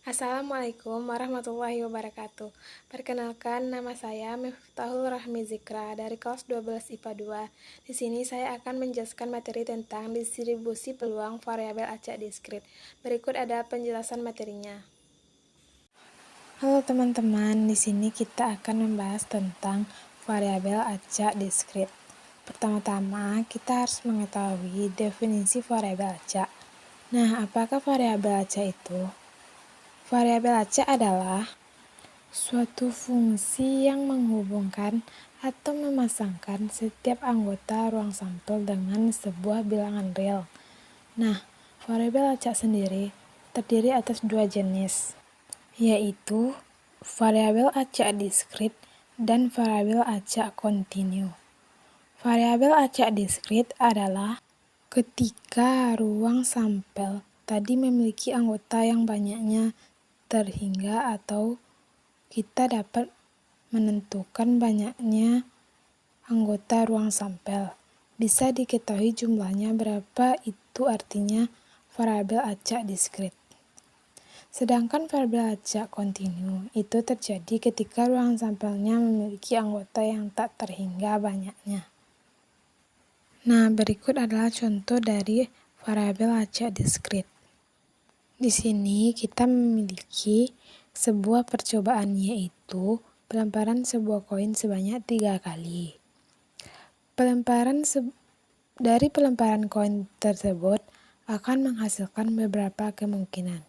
Assalamualaikum warahmatullahi wabarakatuh. Perkenalkan, nama saya Miftahul Rahmi Zikra dari kelas 12 IPA 2. Di sini saya akan menjelaskan materi tentang distribusi peluang variabel acak diskrit. Berikut ada penjelasan materinya. Halo teman-teman, di sini kita akan membahas tentang variabel acak diskrit. Pertama-tama, kita harus mengetahui definisi variabel acak. Nah, apakah variabel acak itu? Variabel acak adalah suatu fungsi yang menghubungkan atau memasangkan setiap anggota ruang sampel dengan sebuah bilangan real. Nah, variabel acak sendiri terdiri atas dua jenis, yaitu variabel acak diskrit dan variabel acak kontinu. Variabel acak diskrit adalah ketika ruang sampel tadi memiliki anggota yang banyaknya terhingga atau kita dapat menentukan banyaknya anggota ruang sampel. Bisa diketahui jumlahnya berapa, itu artinya variabel acak diskrit. Sedangkan variabel acak kontinu itu terjadi ketika ruang sampelnya memiliki anggota yang tak terhingga banyaknya. Nah, berikut adalah contoh dari variabel acak diskrit. Di sini kita memiliki sebuah percobaan, yaitu pelemparan sebuah koin sebanyak 3 kali. Dari pelemparan koin tersebut akan menghasilkan beberapa kemungkinan.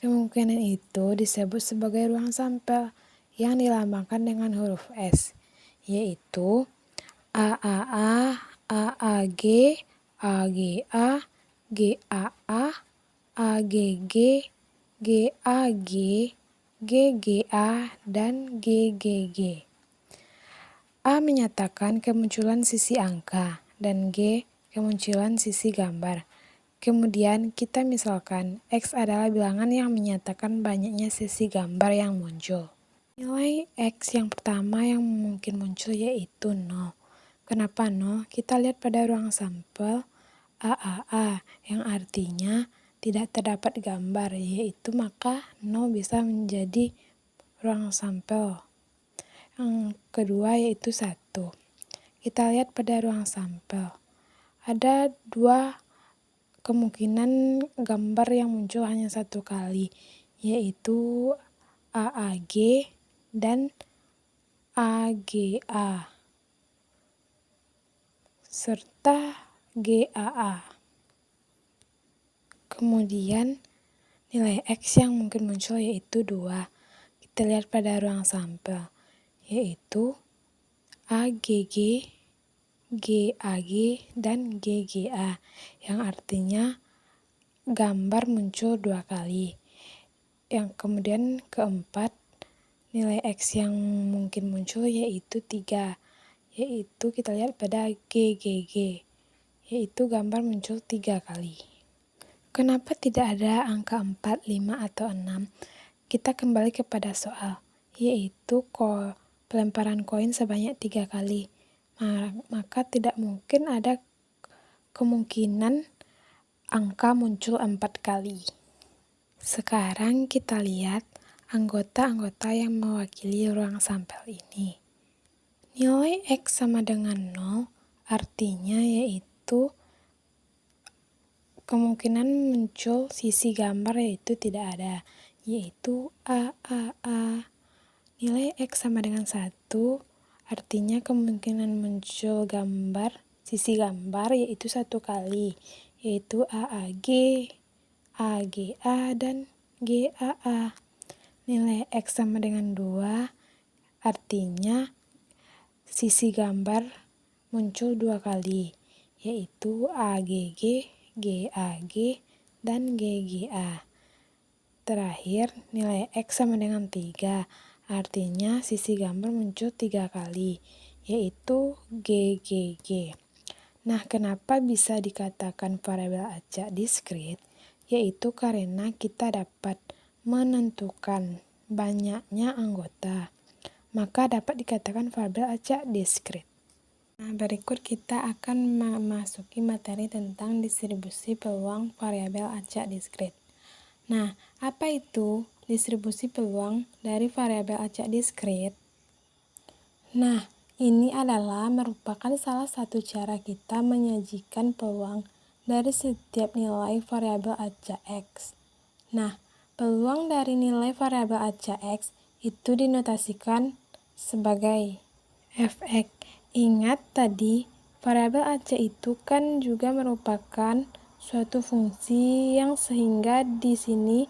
Kemungkinan itu disebut sebagai ruang sampel yang dilambangkan dengan huruf S, yaitu AAA, AAG, AGA, GAA, AGG, GAG, GGA, dan GGG. A menyatakan kemunculan sisi angka, dan G kemunculan sisi gambar. Kemudian kita misalkan X adalah bilangan yang menyatakan banyaknya sisi gambar yang muncul. Nilai X yang pertama yang mungkin muncul yaitu 0. Kenapa 0? Kita lihat pada ruang sampel AAA, yang artinya tidak terdapat gambar, yaitu maka 0 bisa menjadi ruang sampel. Yang kedua yaitu 1. Kita lihat pada ruang sampel. Ada dua kemungkinan gambar yang muncul hanya satu kali, yaitu AAG dan AGA serta GAA. Kemudian nilai X yang mungkin muncul yaitu 2. Kita lihat pada ruang sampel, yaitu AGG, GAG, dan GGA, yang artinya gambar muncul 2 kali. Yang kemudian keempat, nilai X yang mungkin muncul yaitu 3, yaitu kita lihat pada GGG, yaitu gambar muncul 3 kali. Kenapa tidak ada angka 4, 5, atau 6? Kita kembali kepada soal, yaitu pelemparan koin sebanyak 3 kali. Maka tidak mungkin ada kemungkinan angka muncul 4 kali. Sekarang kita lihat anggota-anggota yang mewakili ruang sampel ini. Nilai X sama dengan 0, artinya yaitu kemungkinan muncul sisi gambar yaitu tidak ada, yaitu AAA. Nilai X sama dengan 1, artinya kemungkinan muncul gambar, sisi gambar yaitu 1 kali, yaitu AAG, AGA, dan GAA. Nilai X sama dengan 2, artinya sisi gambar muncul 2 kali, yaitu AGG, GAG, dan GGA. Terakhir, nilai X sama dengan 3, artinya sisi gambar muncul 3 kali, yaitu GGG. Nah, kenapa bisa dikatakan variabel acak diskrit? Yaitu karena kita dapat menentukan banyaknya anggota, maka dapat dikatakan variabel acak diskrit. Nah, berikut kita akan memasuki materi tentang distribusi peluang variabel acak diskrit. Nah, apa itu distribusi peluang dari variabel acak diskrit? Nah, ini adalah merupakan salah satu cara kita menyajikan peluang dari setiap nilai variabel acak X. Nah, peluang dari nilai variabel acak X itu dinotasikan sebagai fx. Ingat tadi, variabel acak itu kan juga merupakan suatu fungsi yang sehingga di sini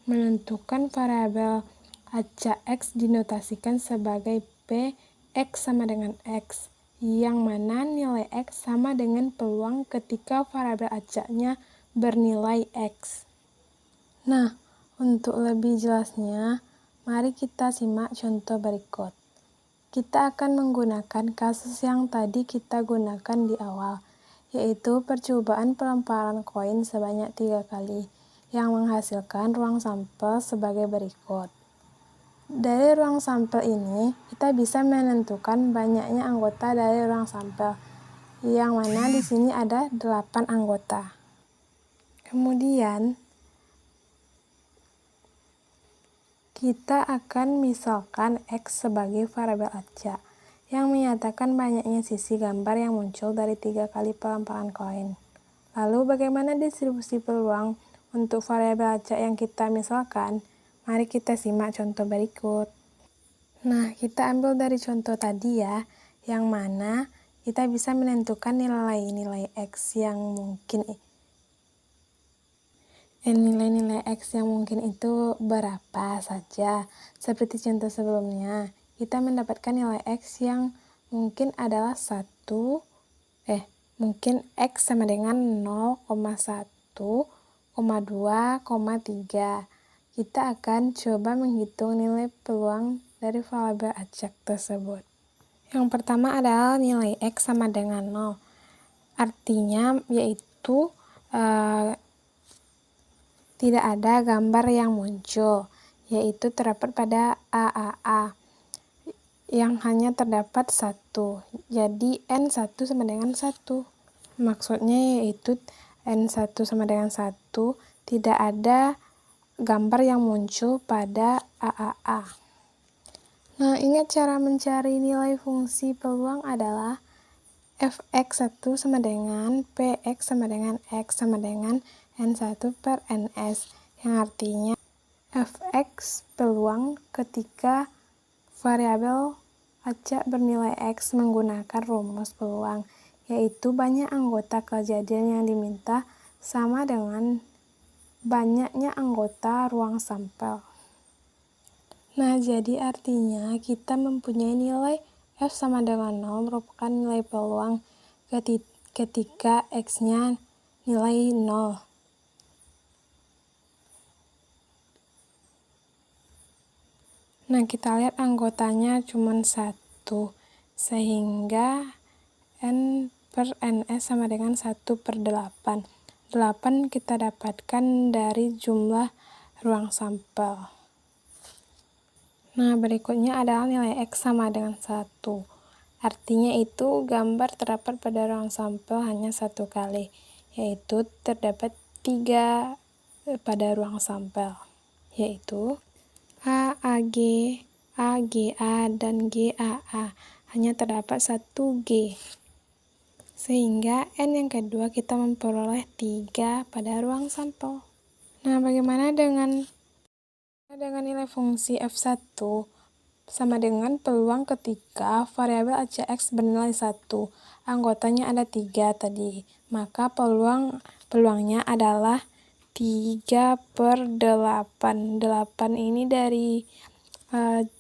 menentukan variabel acak X dinotasikan sebagai P X sama dengan X, yang mana nilai X sama dengan peluang ketika variabel acaknya bernilai X. Nah, untuk lebih jelasnya, mari kita simak contoh berikut. Kita akan menggunakan kasus yang tadi kita gunakan di awal, yaitu percobaan pelemparan koin sebanyak 3 kali, yang menghasilkan ruang sampel sebagai berikut. Dari ruang sampel ini, kita bisa menentukan banyaknya anggota dari ruang sampel, yang mana di sini ada 8 anggota. Kemudian, kita akan misalkan X sebagai variabel acak, yang menyatakan banyaknya sisi gambar yang muncul dari 3 kali pelemparan koin. Lalu bagaimana distribusi peluang untuk variabel acak yang kita misalkan? Mari kita simak contoh berikut. Nah, kita ambil dari contoh tadi ya, yang mana kita bisa menentukan nilai-nilai X yang mungkin nilai-nilai X yang mungkin itu berapa saja. Seperti contoh sebelumnya, kita mendapatkan nilai X yang mungkin adalah mungkin X sama dengan 0,1, 2,3. Kita akan coba menghitung nilai peluang dari variabel acak tersebut. Yang pertama adalah nilai X sama dengan 0. Artinya yaitu tidak ada gambar yang muncul, yaitu terdapat pada AAA, yang hanya terdapat 1. Jadi N1 sama dengan 1. Maksudnya yaitu N1 sama dengan 1, tidak ada gambar yang muncul pada AAA. Nah, ingat cara mencari nilai fungsi peluang adalah fx1 sama dengan px sama dengan x sama dengan n1 per ns, yang artinya fx peluang ketika variabel acak bernilai x menggunakan rumus peluang, yaitu banyak anggota kejadian yang diminta sama dengan banyaknya anggota ruang sampel. Nah, jadi artinya kita mempunyai nilai F sama dengan 0 merupakan nilai peluang ketika X-nya nilai 0. Nah, kita lihat anggotanya cuma 1, sehingga N per NS sama dengan 1 per 8. 8 kita dapatkan dari jumlah ruang sampel. Nah, berikutnya adalah nilai X sama dengan 1. Artinya itu gambar terdapat pada ruang sampel hanya 1 kali, yaitu terdapat 3 pada ruang sampel, yaitu A, AG, AGA, dan GAA. Hanya terdapat 1 G. Sehingga N yang kedua kita memperoleh 3 pada ruang sampel. Nah, bagaimana dengan nilai fungsi F1 sama dengan peluang ketika variabel acak X bernilai 1. Anggotanya ada 3 tadi. Maka peluangnya adalah 3 per 8. 8 ini dari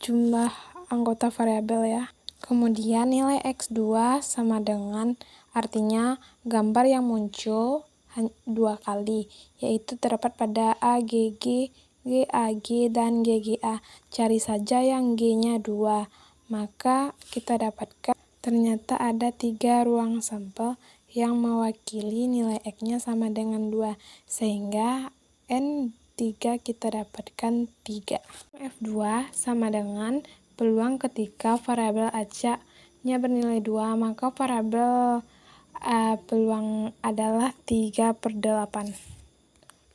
jumlah anggota variabel ya. Kemudian nilai X2 sama dengan, artinya gambar yang muncul 2 kali, yaitu terdapat pada AGG, GAG, dan GGA. Cari saja yang G-nya 2, maka kita dapatkan ternyata ada 3 ruang sampel yang mewakili nilai X-nya sama dengan 2, sehingga N3 kita dapatkan 3. F2 sama dengan peluang ketika variabel acaknya bernilai 2, maka variabel peluang adalah 3 per 8.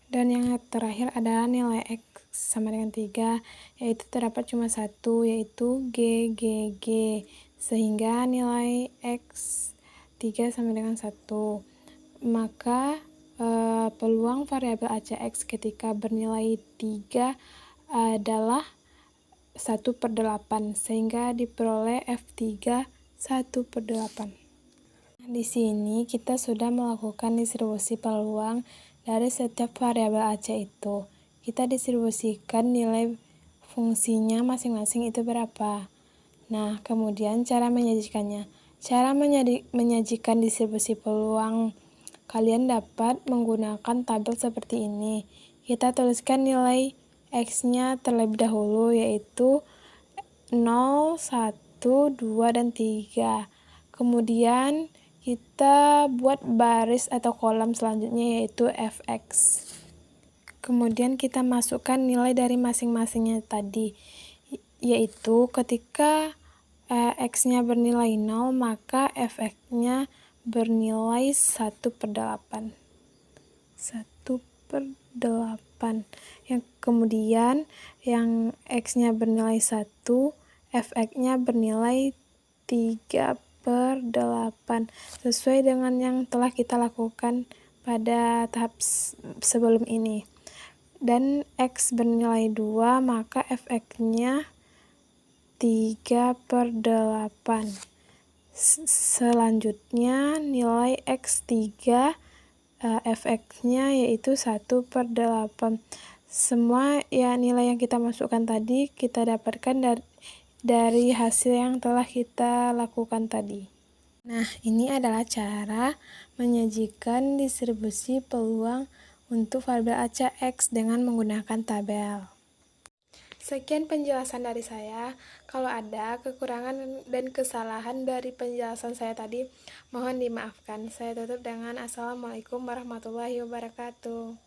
Dan yang terakhir adalah nilai X sama dengan 3, yaitu terdapat cuma satu, yaitu G, G, G. Sehingga nilai X 3 sama dengan 1. Maka peluang variabel ACX ketika bernilai 3 adalah 1/8, sehingga diperoleh F3 1/8. Di sini kita sudah melakukan distribusi peluang dari setiap variabel AC itu. Kita distribusikan nilai fungsinya masing-masing itu berapa. Nah, kemudian cara menyajikannya. Cara menyajikan distribusi peluang, kalian dapat menggunakan tabel seperti ini. Kita tuliskan nilai X-nya terlebih dahulu, yaitu 0, 1, 2, dan 3. Kemudian kita buat baris atau kolom selanjutnya, yaitu Fx. Kemudian kita masukkan nilai dari masing-masingnya tadi, yaitu ketika X-nya bernilai 0, maka Fx-nya bernilai 1/8. 1/8. Yang kemudian yang X-nya bernilai 1, Fx-nya bernilai 3/8, sesuai dengan yang telah kita lakukan pada tahap sebelum ini. Dan X bernilai 2, maka Fx-nya 3/8. Selanjutnya nilai X3, Fx-nya yaitu 1/8. Semua nilai yang kita masukkan tadi kita dapatkan dari hasil yang telah kita lakukan tadi. Nah, ini adalah cara menyajikan distribusi peluang untuk variabel ACX dengan menggunakan tabel. Sekian penjelasan dari saya. Kalau ada kekurangan dan kesalahan dari penjelasan saya tadi, mohon dimaafkan. Saya tutup dengan Assalamualaikum warahmatullahi wabarakatuh.